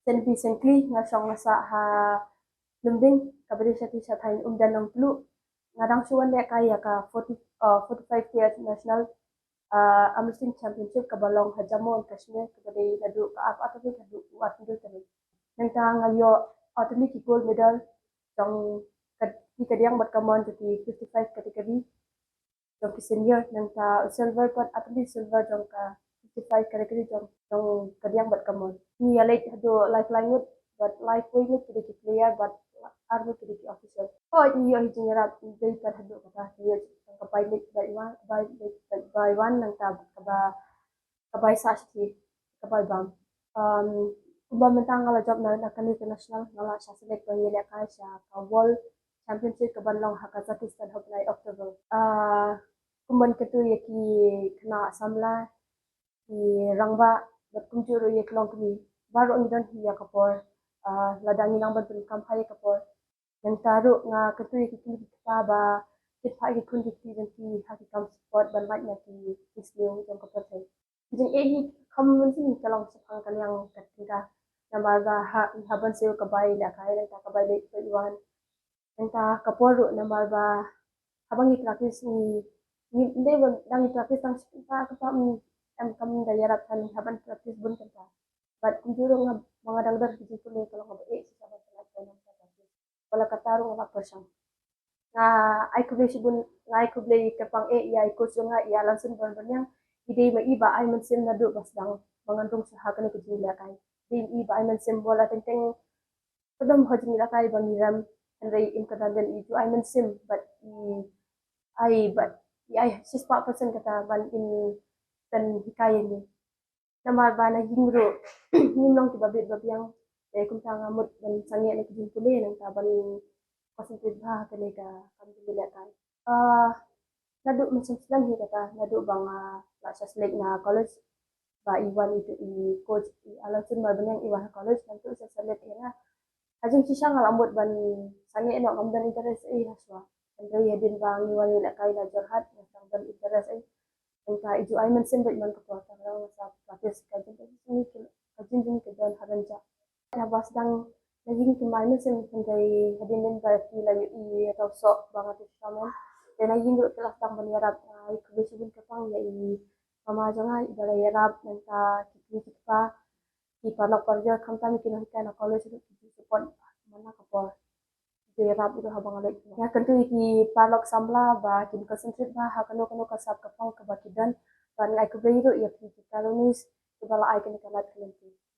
Sen recently nga siyang nasa ha lumding kabali siya ti siya tayo umdan ng tulu. Ngadang siya wala kaya ka 45 years national Amazing Championship kabalong hajamon Kashmir kabali nadu ka ato ni kadu wat ndu tani. Nang ta ngayo atli ki gold medal tong di kadiyang bat kamon ti 55 category tong ki senior nang ta silver pot atli silver tong ka 55 category tong kadiyang bat kamon. Ni alay hado lifeline ngut but life way ngut kidi ki player but armo kidi ki official. Oh iyo hijinyarap day kan hado kata iyo tong kapailik by one nang ta kabay sa si kabay bang. Kumba mentang ngala job na nakan international ngala siya select ko yele ka siya ka world championship ka banlong ha Kazakhstan hoplay October. Kumban ketu yaki kena samla ki rangba bat kumjuru yek long kumi baru ngidan hiya kapor ladangi nang ban kam hai kapor yang taru nga ketu yaki kini kita ba kit pa yaki kun dikti dan ki haki kam support ban mat na ki isliu jong kapor sai jeng ehi kam mun sini kalong sepang kaliang ketika namar ba haban seu kabai la kai la ta kabai le iwan yang ta kapor namar ba habang i practice ni hindi ba dang i practice tang pa ka em kam dayarap tan haban practice bun kanta but kujuro nga mga dangdar di ko le kalau nga sa sabat sa ng practice wala katarong nga persang nga ay kuble sibun nga ay kuble kapang ya coach nga ya lansun ban banyang ide ma iba ay man sim na do bas dang mangandong sa hakan ko jila kay din iba ay man sim wala tenteng kadam hajin nila kay bangiram and they in kadagan itu ay man sim but ay sispa person kata ban in kan hikaya ni namar ba na hingro nimlong ti babit babyang kung tanga mut dan sangi na kijin puli nang taban concentrate ba kani ka kan dili kay nadu macam sedang hi kata nadu bang la sa select na college ba iwan itu i coach i alasun ba banyang iwan college nanti sa select ya hajung sisa ngalambut ban sangi no ngamdan interest haswa Andre din bang iwan nila kay na jorhat ng ban interest engka ijo ay man sim man ko ta ra sa practice ka din ke don haranja na bas dang naging kumay na sim kay hadin din ba ti la i taw so bang ati samen dan naging ro kelas dang manirap ay kubisibun ka pang ya i mama janga i dala yarap nanta kiti pa di palak parja kamta mi kinahika na college ro kiti support mana ka po dirap itu habang alay ya kantu iki palok samla ba kin concentrate ba ha kano kasap kapang kabakidan ban ay kubiro ya kiti kalonis ibala ay kan kalat kalenti